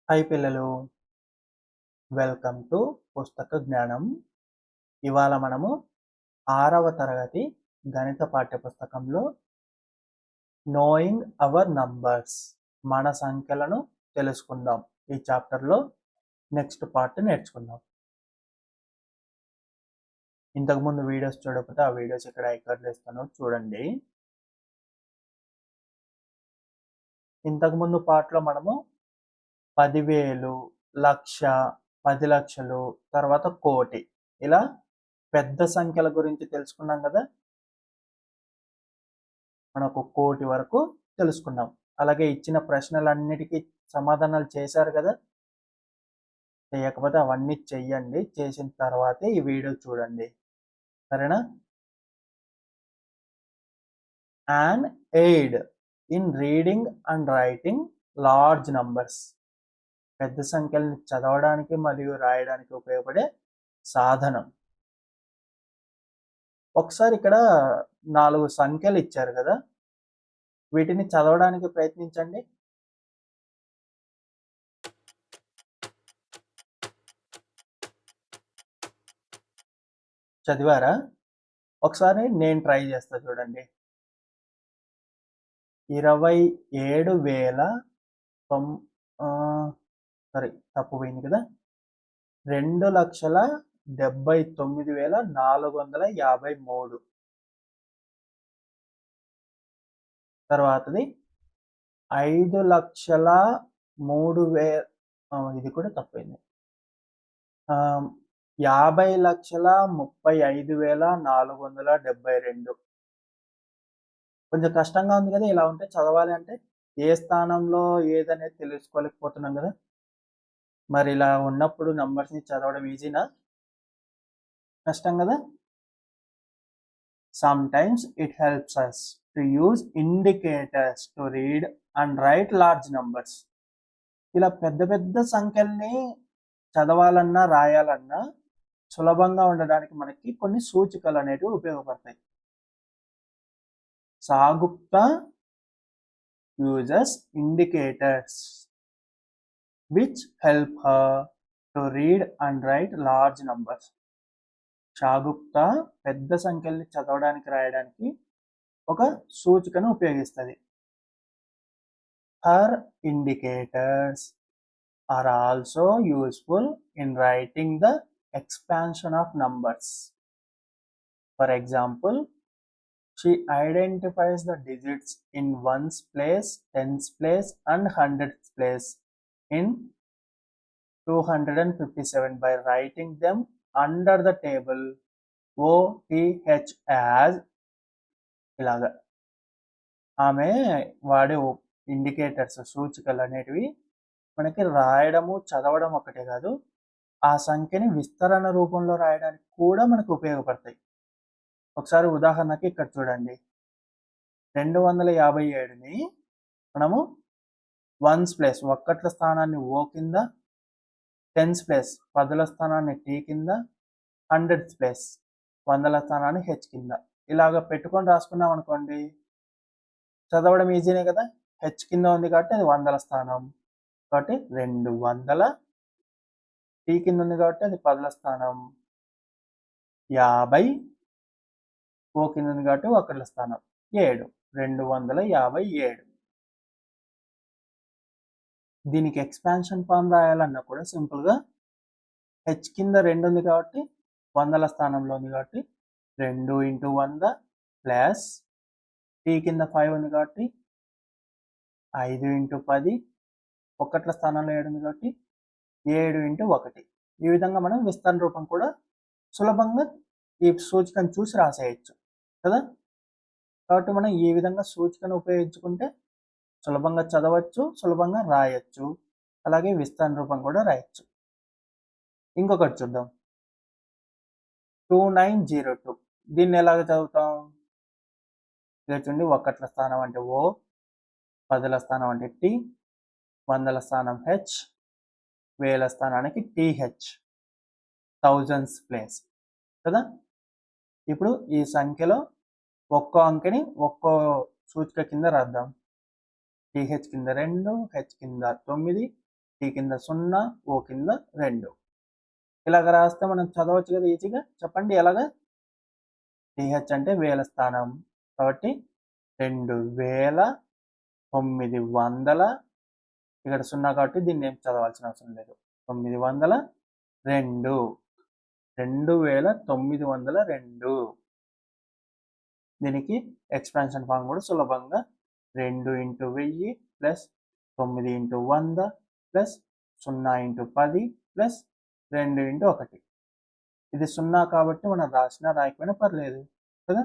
Hi పిల్లలు, welcome to పుస్తక జ్ఞానం. ఇవాళ మనము 6వ తరగతి గణిత పాఠ్యపుస్తకంలో నోయింగ్ అవర్ నంబర్స్, మన సంఖ్యలను తెలుసుకుందాం. ఈ చాప్టర్లో నెక్స్ట్ పార్ట్ నేర్చుకుందాం. ఇంతకుముందు వీడియోస్ చూడకపోతే ఆ వీడియోస్ ఇక్కడ ఐకార్డులు ఇస్తాను, చూడండి. ఇంతకుముందు పార్ట్లో మనము 10,000, 1,00,000, 10 లక్షలు, తర్వాత కోటి, ఇలా పెద్ద సంఖ్యల గురించి తెలుసుకున్నాం కదా. మనకు కోటి వరకు తెలుసుకున్నాం. అలాగే ఇచ్చిన ప్రశ్నలన్నిటికీ సమాధానాలు చేశారు కదా. చేయకపోతే అవన్నీ చెయ్యండి, చేసిన తర్వాతే ఈ వీడియో చూడండి, సరేనా. And aid in reading and writing large numbers, పెద్ద సంఖ్యల్ని చదవడానికి మరియు రాయడానికి ఉపయోగపడే సాధనం. ఒకసారి ఇక్కడ 4 సంఖ్యలు ఇచ్చారు కదా, వీటిని చదవడానికి ప్రయత్నించండి. చదివారా? ఒకసారి నేను ట్రై చేస్తా, చూడండి. 27,000 సారీ, తప్పు పోయింది కదా. 2,79,453. తర్వాతది 5,03,000, ఇది కూడా తప్పైంది. 50,35,472. కొంచెం కష్టంగా ఉంది కదా. ఇలా ఉంటే చదవాలి అంటే ఏ స్థానంలో ఏదనేది తెలుసుకోలేకపోతున్నాం కదా. మరి ఇలా ఉన్నప్పుడు నంబర్స్ని చదవడం ఈజీనా, కష్టం కదా. Sometimes it helps us to use indicators to read and write large numbers. ఇలా పెద్ద పెద్ద సంఖ్యల్ని చదవాలన్నా రాయాలన్నా సులభంగా ఉండడానికి మనకి కొన్ని సూచికలు అనేవి ఉపయోగపడతాయి. సాగుప్తా uses indicators which help her to read and write large numbers. షాగుప్తా పెద్ద సంఖ్యల్ని చదవడానికి రాయడానికి ఒక సూచికను ఉపయోగిస్తుంది. Her indicators are also useful in writing the expansion of numbers. For example, she identifies the digits in ones place, tens place and hundreds place in 257 by writing them under the table OTH as ఇలాగా. ఆమె వాడే indicators, సూచికలు అనేటివి మనకి రాయడము చదవడం ఒకటే కాదు, ఆ సంఖ్యని విస్తరణ రూపంలో రాయడానికి కూడా మనకు ఉపయోగపడతాయి. ఒకసారి ఉదాహరణకి ఇక్కడ చూడండి, 257ని మనము వన్స్ ప్లేస్, ఒక్కట్ల స్థానాన్ని ఓ కింద, టెన్స్ ప్లేస్, పదుల స్థానాన్ని టీ కింద, హండ్రెడ్స్ ప్లేస్, వందల స్థానాన్ని హెచ్ కింద, ఇలాగ పెట్టుకొని రాసుకున్నాం అనుకోండి, చదవడం ఈజీనే కదా. హెచ్ కింద ఉంది కాబట్టి అది వందల స్థానం, కాబట్టి 200. టీ కింద ఉంది కాబట్టి అది పదుల స్థానం, 50. ఓ కింద ఉంది కాబట్టి ఒకట్ల స్థానం, 7, 257. దీనికి ఎక్స్పాన్షన్ ఫామ్ రాయాలన్నా కూడా సింపుల్గా హెచ్ కింద 2 ఉంది కాబట్టి వందల స్థానంలో ఉంది కాబట్టి 2 × 100 ప్లస్ టీ కింద 5 ఉంది కాబట్టి 5 × 10, ఒకట్ల స్థానంలో 7 ఉంది కాబట్టి 7 × 1. ఈ విధంగా మనం విస్తరణ రూపం కూడా సులభంగా ఈ సూచికను చూసి రాసేయచ్చు కదా. కాబట్టి మనం ఈ విధంగా సూచికను ఉపయోగించుకుంటే సులభంగా చదవచ్చు, సులభంగా రాయొచ్చు, అలాగే విస్తరణ రూపం కూడా రాయొచ్చు. ఇంకొకటి చూద్దాం, 2902. దీన్ని ఎలాగ చదువుతాం? ఇక చూడండి, ఒకట్ల స్థానం అంటే ఓ, పదుల స్థానం అంటే టీ, వందల స్థానం హెచ్, వేల స్థానానికి టీహెచ్, థౌజండ్స్ ప్లేస్ కదా. ఇప్పుడు ఈ సంఖ్యలో ఒక్కో అంకెని ఒక్కో సూచిక కింద రాద్దాం. టీహెచ్ కింద 2, హెచ్ కింద 9, టీ కింద 0, ఓ కింద 2. ఇలాగ రాస్తే మనం చదవచ్చు కదా ఈజీగా. చెప్పండి ఎలాగా? టీహెచ్ అంటే వేల స్థానం కాబట్టి 2900, ఇక్కడ 0 కాబట్టి దీన్ని ఏం చదవాల్సిన అవసరం లేదు. 902, 2902. దీనికి ఎక్స్పాన్షన్ ఫార్మ్ కూడా సులభంగా 2 × 1000 ప్లస్ 9 × 100 ప్లస్ 0 × 10 ప్లస్ 2 × 1. ఇది 0 కాబట్టి మనం రాసినా రాయకపోయినా పర్లేదు కదా.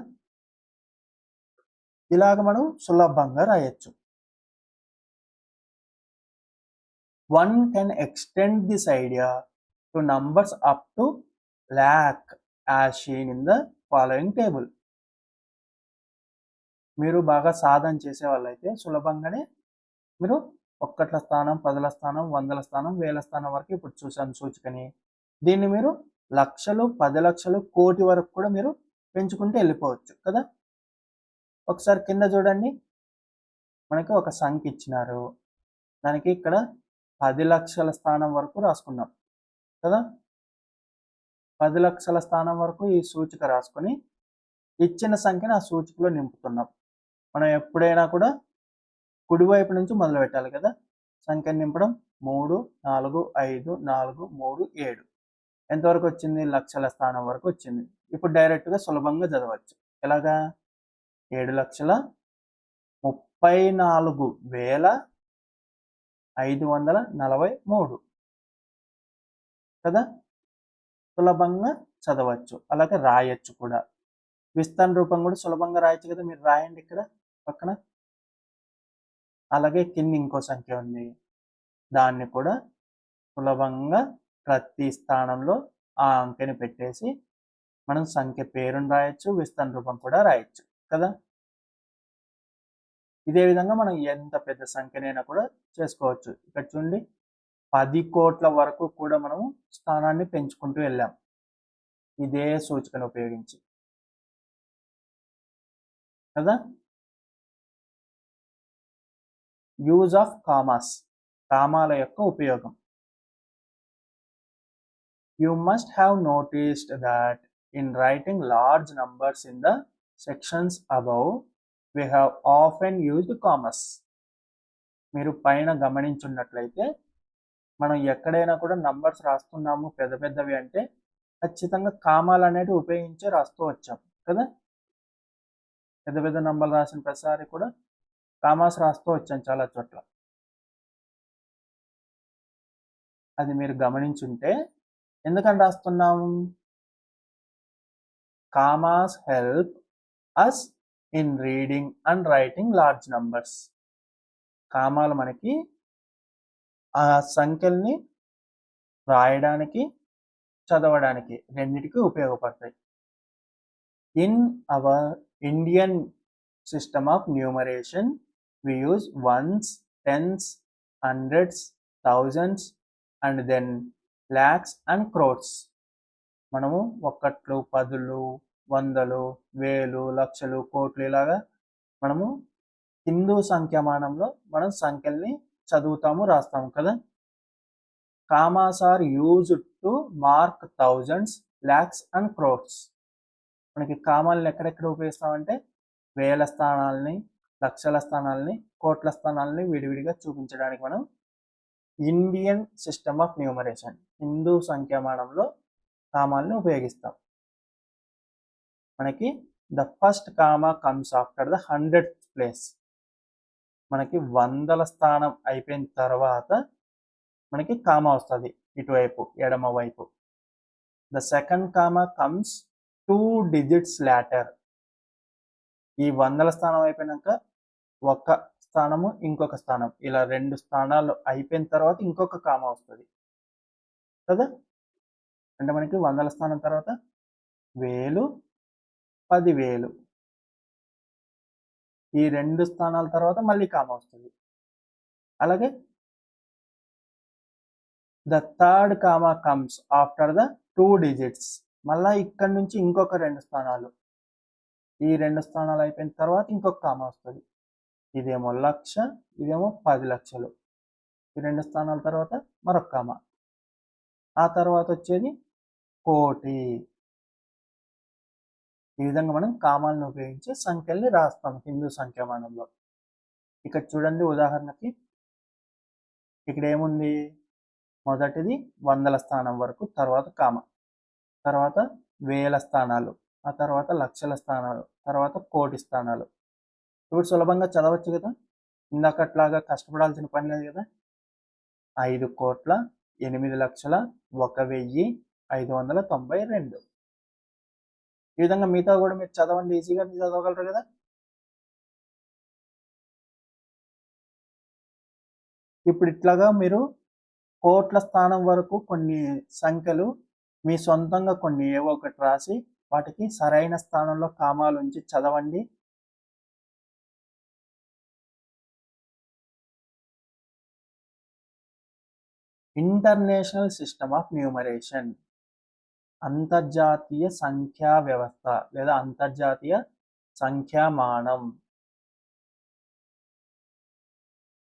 ఇలాగ మనం సులభంగా రాయొచ్చు. One can extend this idea to numbers up to lakh as seen in the following table. మీరు బాగా సాధన చేసే వాళ్ళైతే సులభంగానే మీరు ఒక్కట్ల స్థానం, పదుల స్థానం, వందల స్థానం, వేల స్థానం వరకు ఇప్పుడు చూసాను సూచికని. దీన్ని మీరు లక్షలు, 10 లక్షలు, కోటి వరకు కూడా మీరు పెంచుకుంటూ వెళ్ళిపోవచ్చు కదా. ఒకసారి కింద చూడండి, మనకి ఒక సంఖ్య ఇచ్చినారు, దానికి ఇక్కడ 10 లక్షల స్థానం వరకు రాసుకున్నాం కదా. 10 లక్షల స్థానం వరకు ఈ సూచిక రాసుకొని ఇచ్చిన సంఖ్యను ఆ సూచికలో నింపుతున్నాం. మనం ఎప్పుడైనా కూడా కుడివైపు నుంచి మొదలు పెట్టాలి కదా సంఖ్యను నింపడం. 3, 4, 5, 4, 3, 7 ఎంతవరకు వచ్చింది? లక్షల స్థానం వరకు వచ్చింది. ఇప్పుడు డైరెక్ట్గా సులభంగా చదవచ్చు. ఎలాగా? 7,34,543 కదా. సులభంగా చదవచ్చు, అలాగే రాయొచ్చు కూడా. విస్తరణ రూపం కూడా సులభంగా రాయొచ్చు కదా. మీరు రాయండి ఇక్కడ పక్కన. అలాగే కింద ఇంకో సంఖ్య ఉంది, దాన్ని కూడా సులభంగా ప్రతి స్థానంలో ఆ అంకెని పెట్టేసి మనం సంఖ్య పేరును రాయొచ్చు, విస్తరణ రూపం కూడా రాయొచ్చు కదా. ఇదే విధంగా మనం ఎంత పెద్ద సంఖ్యనైనా కూడా చేసుకోవచ్చు. ఇక్కడ చూడండి, 10 కోట్ల వరకు కూడా మనము స్థానాన్ని పెంచుకుంటూ వెళ్ళాం ఇదే సూచికను ఉపయోగించి కదా. యూజ్ ఆఫ్ కామాస్, కామాల యొక్క ఉపయోగం. You must have noticed that in writing large numbers in the sections above, we have often used commas. మీరు పైన గమనించున్నట్లయితే మనం ఎక్కడైనా కూడా నంబర్స్ రాస్తున్నాము పెద్ద పెద్దవి అంటే ఖచ్చితంగా కామాలు అనేవి ఉపయోగించి రాస్తూ వచ్చాం కదా. పెద్ద పెద్ద నంబర్లు రాసిన ప్రతిసారి కూడా కామాస్ రాస్తూ వచ్చాం చాలా చోట్ల. అది మీరు గమనించుంటే ఎందుకని రాస్తున్నాము? Commas help us in reading and writing large numbers. కామాలు మనకి ఆ సంఖ్యల్ని రాయడానికి, చదవడానికి రెండింటికి ఉపయోగపడతాయి. In our Indian system of numeration we use ones, tens, hundreds, thousands and then lakhs and crores. మనము ఒక్కట్లు, పదులు, వందలు, వేలు, లక్షలు, కోట్లు ఇలాగా మనము హిందూ సంఖ్యామానంలో మనం సంఖ్యల్ని చదువుతాము, రాస్తాము కదా. Commas are used to mark thousands, lakhs and crores. మనకి కామాలను ఎక్కడెక్కడ ఉపయోగిస్తామంటే వేల స్థానాలని, లక్షల స్థానాలని, కోట్ల స్థానాలని విడివిడిగా చూపించడానికి మనం Indian system of numeration, Hindu సంఖ్యామానంలో కామాలని ఉపయోగిస్తాం. మనకి the first comma comes after the 100th place. మనకి 100ల స్థానం అయిపోయిన తర్వాత మనకి కామా వస్తుంది ఇటువైపు ఎడమ వైపు. The second comma comes 2 digits later. ఈ 100ల స్థానం అయిపోయినాక ఒక స్థానము, ఇంకొక స్థానం, ఇలా 2 స్థానాలు అయిపోయిన తర్వాత ఇంకొక కామా వస్తుంది కదా. అంటే మనకి 100ల స్థానం తర్వాత 1000, 10,000, ఈ 2 స్థానాల తర్వాత మళ్ళీ కామా వస్తుంది. అలాగే the third comma comes after the 2 digits. మళ్ళీ ఇక్కడ నుంచి ఇంకొక 2 స్థానాలు, ఈ 2 స్థానాలు అయిపోయిన తర్వాత ఇంకొక కామా వస్తుంది. ఇదేమో 1,00,000, ఇదేమో 10 లక్షలు, ఈ 2 స్థానాల తర్వాత మరొక కామ, ఆ తర్వాత వచ్చేది కోటి. ఈ విధంగా మనం కామాలను ఉపయోగించి సంఖ్యల్ని రాస్తాం హిందూ సంఖ్యామానంలో. ఇక్కడ చూడండి ఉదాహరణకి ఇక్కడ ఏముంది, మొదటిది వందల స్థానం వరకు, తర్వాత కామ, తర్వాత వేల స్థానాలు, ఆ తర్వాత లక్షల స్థానాలు, తర్వాత కోటి స్థానాలు. ఇప్పుడు సులభంగా చదవచ్చు కదా, ఇందాకట్లాగా కష్టపడాల్సిన పని లేదు కదా. 5,08,01,592. ఈ విధంగా మిగతా కూడా మీరు చదవండి, ఈజీగా చదవగలరు కదా. ఇప్పుడు ఇట్లాగా మీరు కోట్ల స్థానం వరకు కొన్ని సంఖ్యలు మీ సొంతంగా కొన్ని ఏవో ఒకటి రాసి వాటికి సరైన స్థానంలో కామాలు ఉంచి చదవండి. ఇంటర్నేషనల్ సిస్టమ్ ఆఫ్ న్యూమరేషన్, అంతర్జాతీయ సంఖ్యా వ్యవస్థ లేదా అంతర్జాతీయ సంఖ్యామానం.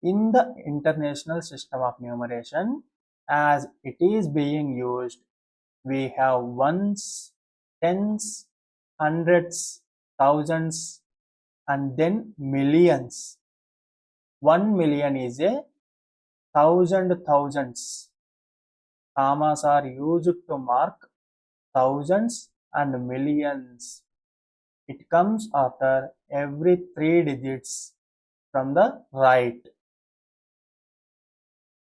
In the international system of numeration, as it is being used, we have ones, tens, hundreds, thousands, and then millions. 1 million is a 1,000 thousands. Commas are used to mark thousands and millions. It comes after every 3 digits from the right.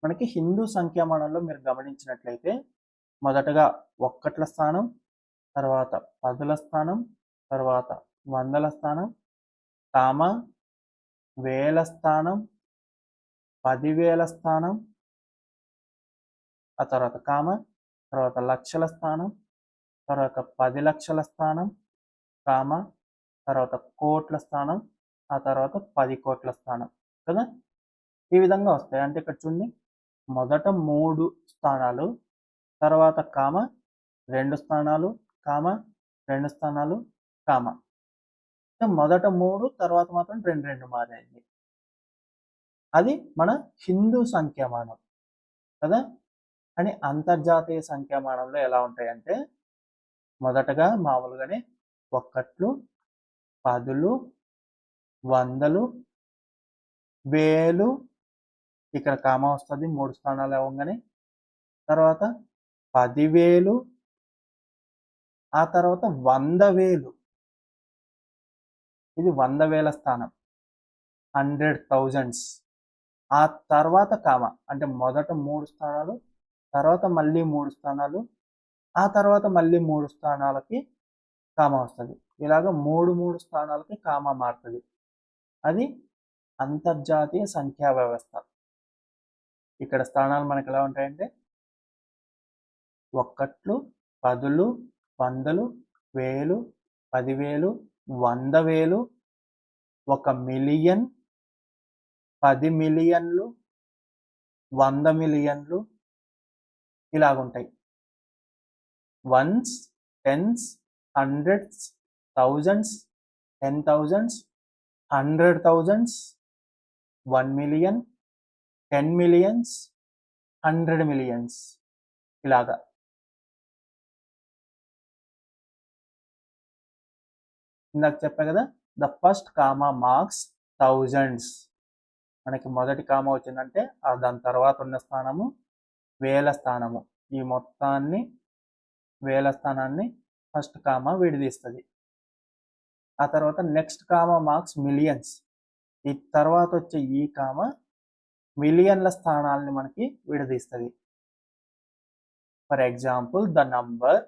మనకి హిందూ సంఖ్యామానంలో మీరు గమనించినట్లయితే మొదటగా ఒక్కట్ల స్థానం, తర్వాత పదుల స్థానం, తర్వాత వందల స్థానం, కామ, వేల స్థానం, 10,000 స్థానం, ఆ తర్వాత కామ, తర్వాత లక్షల స్థానం, తర్వాత 10 లక్షల స్థానం, కామ, తర్వాత కోట్ల స్థానం, ఆ తర్వాత 10 కోట్ల స్థానం కదా. ఈ విధంగా వస్తాయి. అంటే ఇక్కడ చూడండి, మొదట 3 స్థానాలు, తర్వాత కామ 2 స్థానాలు, కామ 2 స్థానాలు, కామ. మొదట 3 తర్వాత మాత్రం 2 మారాయి. అది మన హిందూ సంఖ్యామానం కదా. అని అంతర్జాతీయ సంఖ్యామానంలో ఎలా ఉంటాయంటే మొదటగా మామూలుగానే ఒక్కట్లు, పదులు, వందలు, వేలు, ఇక్కడ కామ వస్తుంది 3 స్థానాలు అవ్వగానే, తర్వాత 10,000, ఆ తర్వాత 100,000, ఇది 100,000 స్థానం, 100 thousands, ఆ తర్వాత కామ అంటే మొదట 3 స్థానాలు, తర్వాత మళ్ళీ 3 స్థానాలు, ఆ తర్వాత మళ్ళీ 3 స్థానాలకి కామ వస్తుంది. ఇలాగ 3 స్థానాలకి కామ మారుతుంది. అది అంతర్జాతీయ సంఖ్యా వ్యవస్థ. ఇక్కడ స్థానాలు మనకి ఎలా ఉంటాయంటే ఒక్కట్లు, పదులు, వందలు, వేలు, 10,000, 100,000, 1 మిలియన్, 10 మిలియన్లు, 100 మిలియన్లు ఇలాగుంటాయి. Ones, tens, hundreds, thousands, 10,000s, 100,000s, 1 million, 10 millions, 100 millions ఇలాగా. ఇందాక చెప్పా కదా, the first comma marks thousands. మనకి మొదటి కామ వచ్చిందంటే దాని తర్వాత ఉన్న స్థానము వేల స్థానము. ఈ మొత్తాన్ని వేల స్థానాన్ని ఫస్ట్ కామ విడదీస్తుంది. ఆ తర్వాత నెక్స్ట్ కామ మార్క్స్ మిలియన్స్. ఈ తర్వాత వచ్చే ఈ కామ మిలియన్ల స్థానాలని మనకి విడదీస్తుంది. ఫర్ ఎగ్జాంపుల్ ద నంబర్,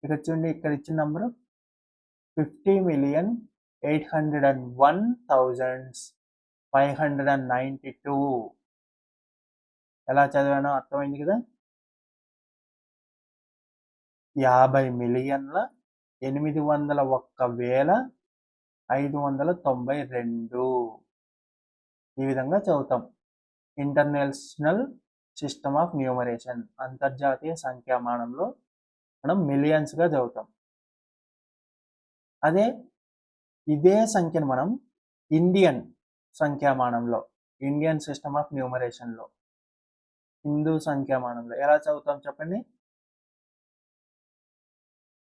ఇక్కడ చూడండి, ఇక్కడ ఇచ్చిన నంబరు 50,801,592. ఎలా చదివానో అర్థమైంది కదా. 50,801,592 ఈ విధంగా చదువుతాం. ఇంటర్నేషనల్ సిస్టమ్ ఆఫ్ న్యూమరేషన్, అంతర్జాతీయ సంఖ్యామానంలో మనం మిలియన్స్గా చదువుతాం. అదే ఇదే సంఖ్యను మనం ఇండియన్ సంఖ్యామానంలో, ఇండియన్ సిస్టమ్ ఆఫ్ న్యూమరేషన్లో, హిందూ సంఖ్యామానంలో ఎలా చదువుతాం చెప్పండి?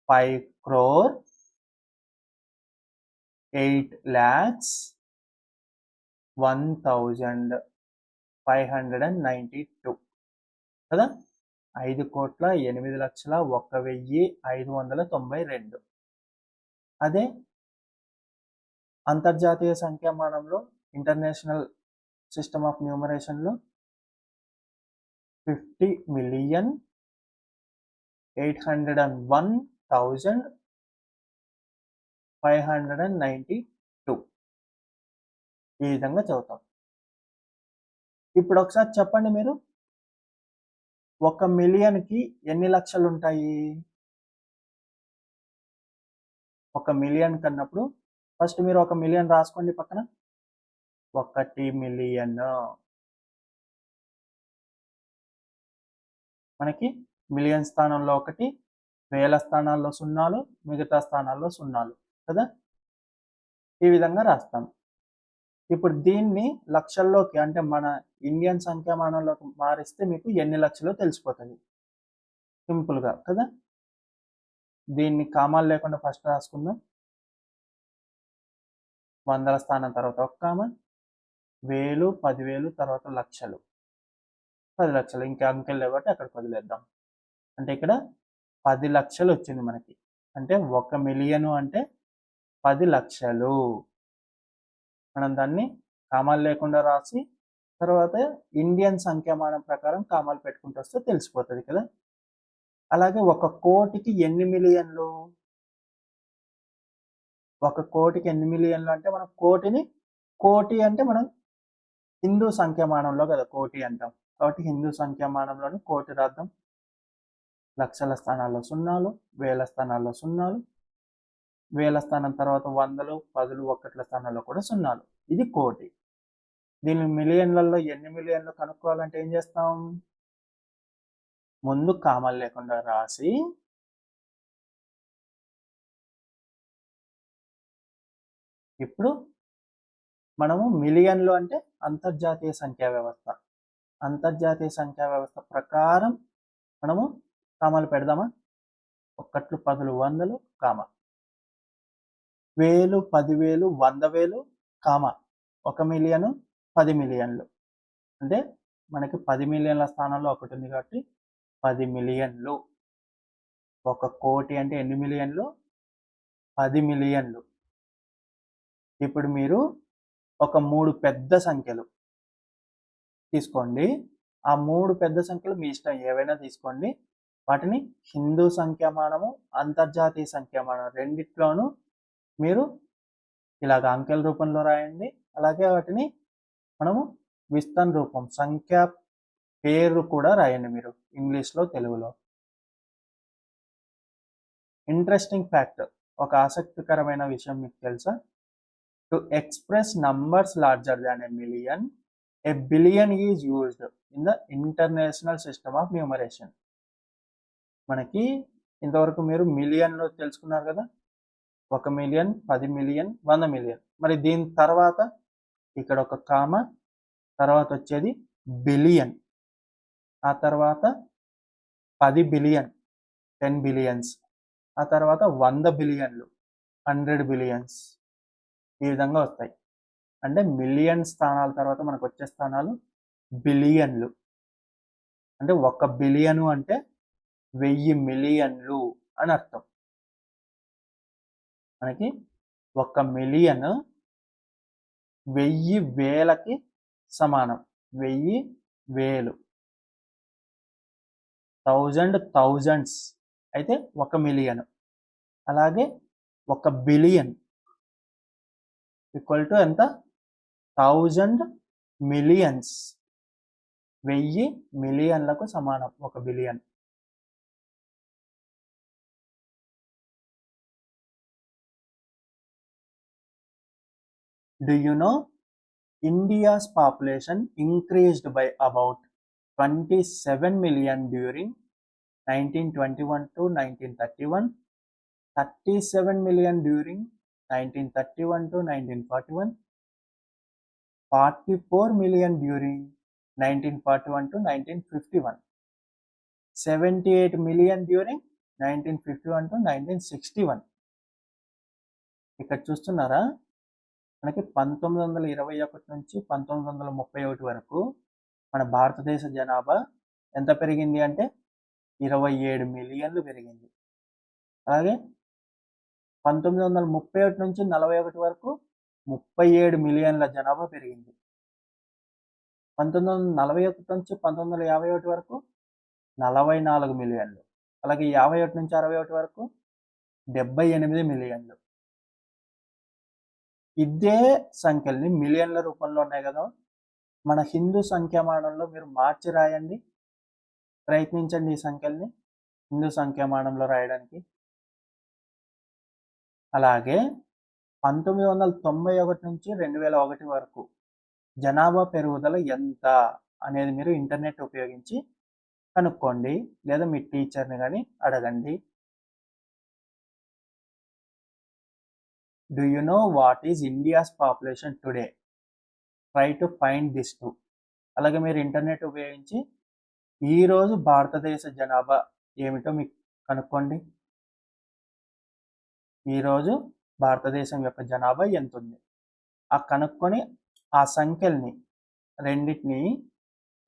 5,08,01,592 కదా. 5,08,01,592. అదే అంతర్జాతీయ సంఖ్యామానంలో, ఇంటర్నేషనల్ సిస్టమ్ ఆఫ్ న్యూమరేషన్లో 50,801,592. ఈ విధంగా చదువుతాం. ఇప్పుడు ఒకసారి చెప్పండి మీరు, 1 మిలియన్కి ఎన్ని లక్షలు ఉంటాయి? 1 మిలియన్ కన్నప్పుడు ఫస్ట్ మీరు 1 మిలియన్ రాసుకోండి పక్కన. 1 మిలియన్ మనకి మిలియన్ స్థానంలో 1, వేల స్థానాల్లో 0, మిగతా స్థానాల్లో 0 కదా. ఈ విధంగా రాస్తాం. ఇప్పుడు దీన్ని లక్షల్లోకి, అంటే మన ఇండియన్ సంఖ్యామానంలోకి మారిస్తే మీకు ఎన్ని లక్షలో తెలిసిపోతుంది సింపుల్గా కదా. దీన్ని కామాలు లేకుండా ఫస్ట్ రాసుకుందాం. వందల స్థానం తర్వాత 1 కామ, 1000, 10,000 తర్వాత లక్షలు, 10 లక్షలు. ఇంకా అంకెలు లేకపోతే అక్కడికి వదిలేద్దాం. అంటే ఇక్కడ 10 లక్షలు వచ్చింది మనకి. అంటే 1 మిలియన్ అంటే 10 లక్షలు. మనం దాన్ని కామాలు లేకుండా రాసి తర్వాత ఇండియన్ సంఖ్యామానం ప్రకారం కామాలు పెట్టుకుంటూ వస్తే తెలిసిపోతుంది కదా. అలాగే 1 కోటికి ఎన్ని మిలియన్లు? 1 కోటికి ఎన్ని మిలియన్లు అంటే మనం కోటి అంటే మనం హిందూ సంఖ్యామానంలో కదా కోటి అంటాం. కాబట్టి హిందూ సంఖ్యామానంలోని కోటి రాద్దాం. లక్షల స్థానాల్లో 0, వేల స్థానాల్లో 0, వేల స్థానం తర్వాత 100, 10, 1 స్థానాల్లో కూడా 0. ఇది కోటి. దీన్ని మిలియన్లలో ఎన్ని మిలియన్లు కనుక్కోవాలంటే ఏం చేస్తాం? ముందు కామాలు లేకుండా రాసి ఇప్పుడు మనము మిలియన్లు అంటే అంతర్జాతీయ సంఖ్యా వ్యవస్థ. అంతర్జాతీయ సంఖ్యా వ్యవస్థ ప్రకారం మనము కామాలు పెడదామా? 1, 10, 100, కామ, 1000, 10,000, 100,000, కామ, 1 మిలియన్, 10 మిలియన్లు. అంటే మనకి 10 మిలియన్ల స్థానంలో 1 ఉంది కాబట్టి 10 మిలియన్లు. 1 కోటి అంటే ఎన్ని మిలియన్లు? 10 మిలియన్లు. ఇప్పుడు మీరు ఒక 3 పెద్ద సంఖ్యలు తీసుకోండి. ఆ 3 పెద్ద సంఖ్యలు మీ ఇష్టం, ఏవైనా తీసుకోండి. వాటిని హిందూ సంఖ్యామానము, అంతర్జాతీయ సంఖ్యామానం రెండిట్లోనూ మీరు ఇలాగ అంకెల రూపంలో రాయండి. అలాగే వాటిని మనము విస్తరణ రూపం, సంఖ్యా పేరు కూడా రాయండి మీరు ఇంగ్లీష్లో, తెలుగులో. ఇంట్రెస్టింగ్ ఫ్యాక్ట్, ఒక ఆసక్తికరమైన విషయం మీకు తెలుసా? To express numbers larger than a million, a billion is used in the international system of numeration. మనకి ఇంతవరకు మీరు మిలియన్లో తెలుసుకున్నారు కదా. 1 మిలియన్, 10 మిలియన్, 100 మిలియన్. మరి దీని తర్వాత ఇక్కడ ఒక కామ, తర్వాత వచ్చేది బిలియన్, ఆ తర్వాత 10 బిలియన్, 10 బిలియన్స్, ఆ తర్వాత 100 బిలియన్లు, 100 బిలియన్స్. ఈ విధంగా వస్తాయి. అంటే మిలియన్ స్థానాల తర్వాత మనకు వచ్చే స్థానాలు బిలియన్లు. అంటే 1 బిలియను అంటే 1000 మిలియన్లు అని అర్థం. మనకి 1 మిలియన్ 1000 వేలకి సమానం. 1000 వేలు, 1000 థౌజండ్స్ అయితే 1 మిలియన్. అలాగే 1 బిలియన్ ఈక్వల్ టు ఎంత? 1000 మిలియన్స్. 1000 మిలియన్లకు సమానం 1 billion. Do you know India's population increased by about 27 million during 1921 to 1931, 37 million during 1931 to 1941, 44 million during 1941 to 1951, 78 million during 1951 to 1961. ఇక్కడ చూస్తున్నారా, మనకి 1921 నుంచి 1931 వరకు మన భారతదేశ జనాభా ఎంత పెరిగింది అంటే 27 మిలియన్లు పెరిగింది. అలాగే 1931 నుంచి 41 వరకు 37 మిలియన్ల జనాభా పెరిగింది. 1941 నుంచి 1951 వరకు 44 మిలియన్లు. అలాగే 51 నుంచి 61 వరకు 78 మిలియన్లు. ఇదే సంఖ్యల్ని మిలియన్ల రూపంలో ఉన్నాయి కదా, మన హిందూ సంఖ్యామానంలో మీరు మార్చి రాయండి. ప్రయత్నించండి ఈ సంఖ్యల్ని హిందూ సంఖ్యామానంలో రాయడానికి. అలాగే 1991 నుంచి 2001 వరకు జనాభా పెరుగుదల ఎంత అనేది మీరు ఇంటర్నెట్ ఉపయోగించి కనుక్కోండి, లేదా మీ టీచర్ని కానీ అడగండి. Do you know what is India's population today? Try to find this too. అలాగే మీరు ఇంటర్నెట్ ఉపయోగించి ఈరోజు భారతదేశ జనాభా ఏమిటో మీకు కనుక్కోండి. ఈరోజు భారతదేశం యొక్క జనాభా ఎంత ఉంది ఆ కనుక్కొని ఆ సంఖ్యల్ని రెండింటిని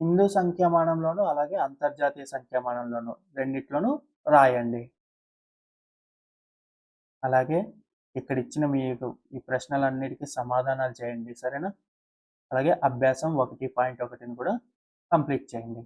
హిందూ సంఖ్యామానంలోను అలాగే అంతర్జాతీయ సంఖ్యామానంలోను రెండిట్లోనూ రాయండి. అలాగే ఇక్కడ ఇచ్చిన మీకు ఈ ప్రశ్నలన్నిటికీ సమాధానాలు చేయండి, సరేనా? అలాగే అభ్యాసం 1.1ని కూడా కంప్లీట్ చేయండి.